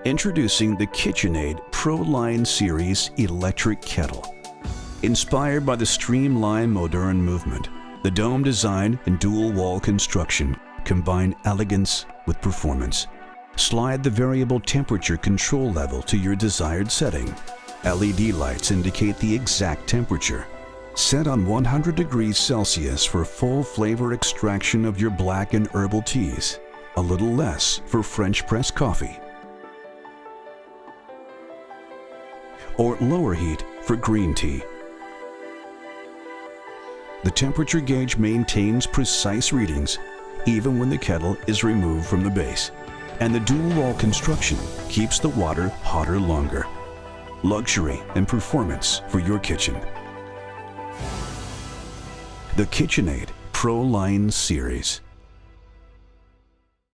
Introducing the KitchenAid Pro Line Series Electric Kettle. Inspired by the streamlined modern movement, the dome design and dual wall construction combine elegance with performance. Slide the variable temperature control level to your desired setting. LED lights indicate the exact temperature. Set on 100 degrees Celsius for full flavor extraction of your black and herbal teas. A little less for French press coffee. Or lower heat for green tea. The temperature gauge maintains precise readings even when the kettle is removed from the base. And the dual wall construction keeps the water hotter longer. Luxury and performance for your kitchen. The KitchenAid Pro Line Series.